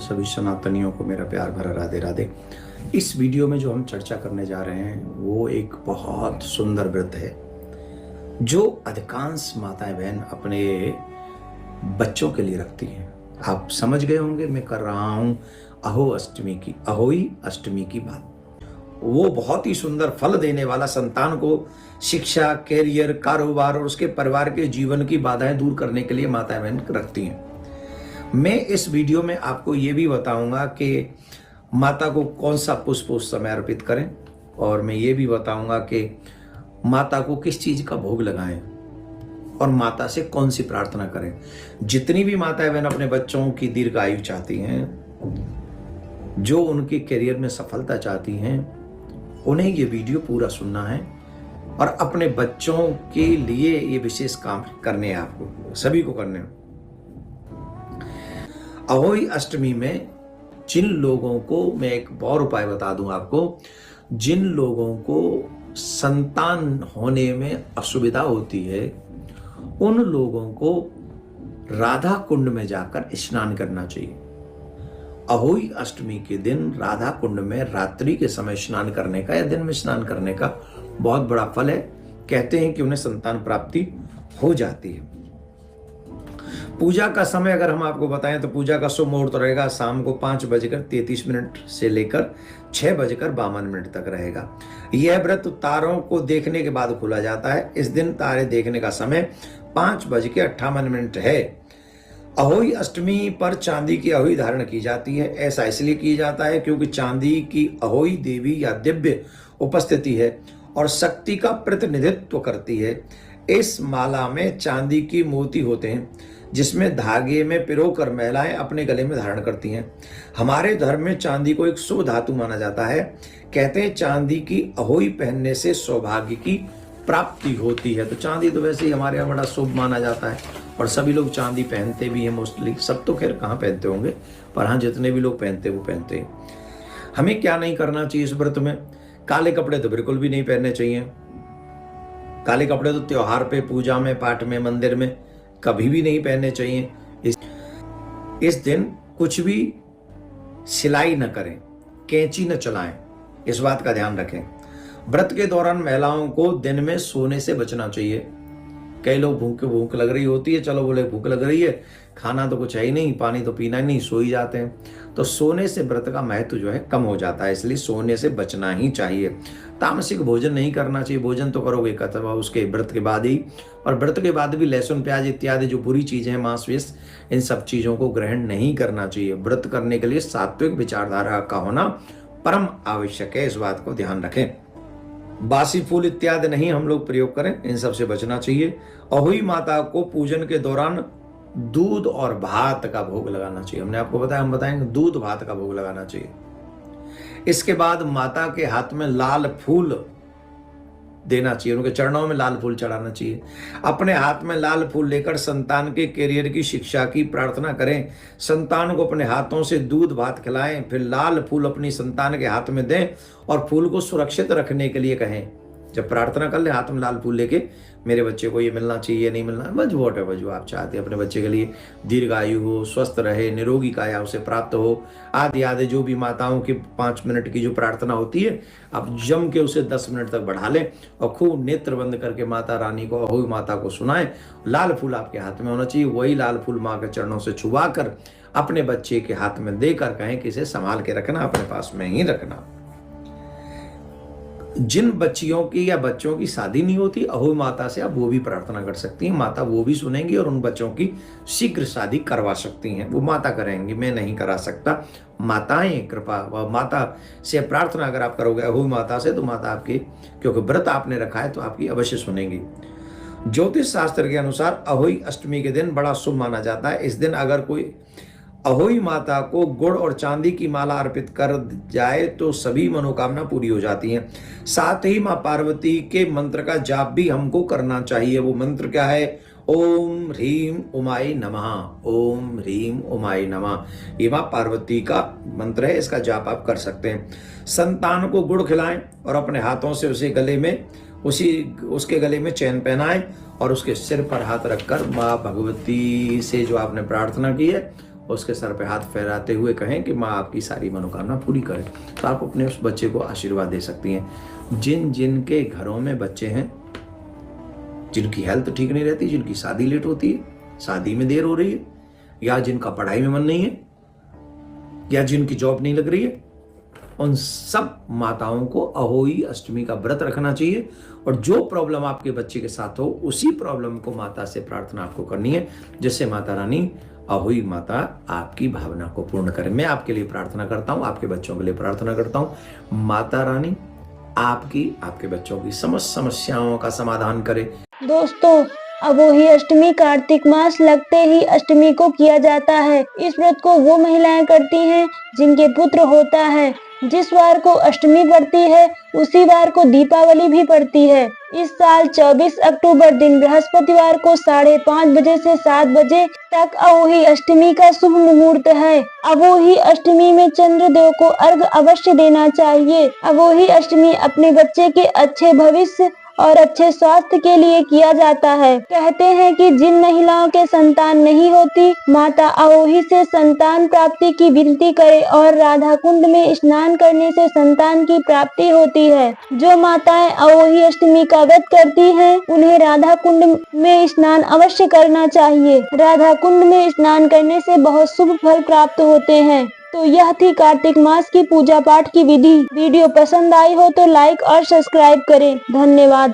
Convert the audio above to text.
सभी सनातनियों को मेरा प्यार भरा राधे राधे। इस वीडियो में जो हम चर्चा करने जा रहे हैं वो एक बहुत सुंदर व्रत है जो अधिकांश माताएं बहन अपने बच्चों के लिए रखती हैं। आप समझ गए होंगे मैं कर रहा हूं अहोई अष्टमी की बात। वो बहुत ही सुंदर फल देने वाला, संतान को शिक्षा, कैरियर, कारोबार और उसके परिवार के जीवन की बाधाएं दूर करने के लिए माताएं बहन रखती हैं। मैं इस वीडियो में आपको ये भी बताऊंगा कि माता को कौन सा पुष्प उस समय अर्पित करें, और मैं ये भी बताऊंगा कि माता को किस चीज का भोग लगाएं और माता से कौन सी प्रार्थना करें। जितनी भी माताएं बहन अपने बच्चों की दीर्घायु चाहती हैं, जो उनके करियर में सफलता चाहती हैं, उन्हें ये वीडियो पूरा सुनना है और अपने बच्चों के लिए ये विशेष काम करने हैं। आपको सभी को करने हैं। अहोई अष्टमी में जिन लोगों को, मैं एक और उपाय बता दूं आपको, जिन लोगों को संतान होने में असुविधा होती है उन लोगों को राधा कुंड में जाकर स्नान करना चाहिए। अहोई अष्टमी के दिन राधा कुंड में रात्रि के समय स्नान करने का या दिन में स्नान करने का बहुत बड़ा फल है। कहते हैं कि उन्हें संतान प्राप्ति हो जाती है। पूजा का समय अगर हम आपको बताएं तो पूजा का शुभ मुहूर्त रहेगा शाम को 5:33 से लेकर 6:52 तक रहेगा। यह व्रत तारों को देखने के बाद खोला जाता है। इस दिन तारे देखने का समय 5:58 है। अहोई अष्टमी पर चांदी की अहोई धारण की जाती है। ऐसा इसलिए किया जाता है क्योंकि चांदी की अहोई देवी या दिव्य उपस्थिति है और शक्ति का प्रतिनिधित्व करती है। इस माला में चांदी की मोती होते हैं जिसमें धागे में पिरोकर महिलाएं अपने गले में धारण करती हैं। हमारे धर्म में चांदी को एक शुभ धातु माना जाता है। कहते हैं चांदी की अहोई पहनने से सौभाग्य की प्राप्ति होती है। तो चांदी तो वैसे ही हमारे यहाँ बड़ा शुभ माना जाता है और सभी लोग चांदी पहनते भी हैं। मोस्टली सब तो खैर कहाँ पहनते होंगे, पर हाँ जितने भी लोग पहनते वो पहनते हैं। हमें क्या नहीं करना चाहिए इस व्रत में? काले कपड़े तो बिल्कुल भी नहीं पहनने चाहिए। काले कपड़े तो त्योहार पे, पूजा में, पाठ में, मंदिर में कभी भी नहीं पहनने चाहिए। इस दिन कुछ भी सिलाई न करें, कैंची न चलाएं, इस बात का ध्यान रखें। व्रत के दौरान महिलाओं को दिन में सोने से बचना चाहिए। कई लोग भूख लग रही होती है, चलो बोले भूख लग रही है, खाना तो कुछ है ही नहीं, पानी तो पीना ही नहीं, सो ही जाते हैं। तो सोने से व्रत का महत्व जो है कम हो जाता है, इसलिए सोने से बचना ही चाहिए। तामसिक भोजन नहीं करना चाहिए। भोजन तो करोगे कतवा उसके व्रत के बाद ही, और व्रत के बाद भी लहसुन, प्याज इत्यादि जो बुरी चीजें हैं, मांस वेश, इन सब चीजों को ग्रहण नहीं करना चाहिए। व्रत करने के लिए सात्विक विचारधारा का होना परम आवश्यक है, इस बात को ध्यान रखें। बासी फूल इत्यादि नहीं हम लोग प्रयोग करें, इन सब से बचना चाहिए। अहोई माता को पूजन के दौरान दूध और भात का भोग लगाना चाहिए। हमने आपको बताया, हम बताएंगे, दूध भात का भोग लगाना चाहिए। इसके बाद माता के हाथ में लाल फूल देना चाहिए, उनके चरणों में लाल फूल चढ़ाना चाहिए। अपने हाथ में लाल फूल लेकर संतान के कैरियर की शिक्षा की प्रार्थना करें। संतान को अपने हाथों से दूध भात खिलाएं, फिर लाल फूल अपनी संतान के हाथ में दें और फूल को सुरक्षित रखने के लिए कहें। जब प्रार्थना कर ले हाथ में लाल फूल लेके, मेरे बच्चे को ये मिलना चाहिए, नहीं मिलना, बस वोट है, जो आप चाहते हैं अपने बच्चे के लिए दीर्घायु हो, स्वस्थ रहे, निरोगी काया उसे प्राप्त हो, आदि आदि जो भी माताओं की 5 मिनट की जो प्रार्थना होती है, आप जम के उसे 10 मिनट तक बढ़ा लें और खूब नेत्र बंद करके माता रानी को, अहोई माता को सुनाएं। लाल फूल आपके हाथ में होना चाहिए। वही लाल फूल माँ के चरणों से छुआ कर अपने बच्चे के हाथ में देकर कहें कि इसे संभाल के रखना, अपने पास में ही रखना। जिन बच्चियों की या बच्चों की शादी नहीं होती, अहोई माता से आप वो भी प्रार्थना कर सकती हैं। माता वो भी सुनेंगी और उन बच्चों की शीघ्र शादी करवा सकती हैं। वो माता करेंगी, मैं नहीं करा सकता। माताएं कृपा, व माता से प्रार्थना अगर आप करोगे अहोई माता से, तो माता आपकी, क्योंकि व्रत आपने रखा है, तो आपकी अवश्य सुनेंगी। ज्योतिष शास्त्र के अनुसार अहोई अष्टमी के दिन बड़ा शुभ माना जाता है। इस दिन अगर कोई अहोई माता को गुड़ और चांदी की माला अर्पित कर जाए तो सभी मनोकामना पूरी हो जाती हैं। साथ ही माँ पार्वती के मंत्र का जाप भी हमको करना चाहिए। वो मंत्र क्या है? ओम ह्रीम उमाई नमः, ओम ह्रीम उमाई नमः। ये माँ पार्वती का मंत्र है, इसका जाप आप कर सकते हैं। संतान को गुड़ खिलाएं और अपने हाथों से उसके गले में चैन पहनाएं और उसके सिर पर हाथ रखकर माँ भगवती से जो आपने प्रार्थना की है उसके सर पे हाथ फहराते हुए कहें कि माँ आपकी सारी मनोकामना पूरी करे, तो आप अपने उस बच्चे को आशीर्वाद दे सकती हैं। जिन जिन के घरों में बच्चे हैं, जिनकी हेल्थ ठीक नहीं रहती, जिनकी शादी लेट होती है, शादी में देर हो रही है, या जिनका पढ़ाई में मन नहीं है, या जिनकी जॉब नहीं लग रही है, उन सब माताओं को अहोई अष्टमी का व्रत रखना चाहिए। और जो प्रॉब्लम आपके बच्चे के साथ हो, उसी प्रॉब्लम को माता से प्रार्थना आपको करनी है, जिससे माता रानी अहोई माता आपकी भावना को पूर्ण करे। मैं आपके लिए प्रार्थना करता हूं, आपके बच्चों के लिए प्रार्थना करता हूं, माता रानी आपकी, आपके बच्चों की समस्त समस्याओं का समाधान करे। दोस्तों, अबोही अष्टमी कार्तिक मास लगते ही अष्टमी को किया जाता है। इस व्रत को वो महिलाएं करती हैं जिनके पुत्र होता है। जिस वार को अष्टमी पड़ती है उसी वार को दीपावली भी पड़ती है। इस साल 24 अक्टूबर दिन बृहस्पतिवार को 5:30 बजे से 7 बजे तक अबोही अष्टमी का शुभ मुहूर्त है। अबोही अष्टमी में चंद्रदेव को अर्घ्य अवश्य देना चाहिए। अबोही अष्टमी अपने बच्चे के अच्छे भविष्य और अच्छे स्वास्थ्य के लिए किया जाता है। कहते हैं कि जिन महिलाओं के संतान नहीं होती, माता अहोई से संतान प्राप्ति की विनती करे और राधा कुंड में स्नान करने से संतान की प्राप्ति होती है। जो माताएं अहोई अष्टमी का व्रत करती हैं, उन्हें राधा कुंड में स्नान अवश्य करना चाहिए। राधा कुंड में स्नान करने से बहुत शुभ फल प्राप्त होते हैं। तो यह थी कार्तिक मास की पूजा पाठ की विधि। वीडियो पसंद आई हो तो लाइक और सब्सक्राइब करें। धन्यवाद।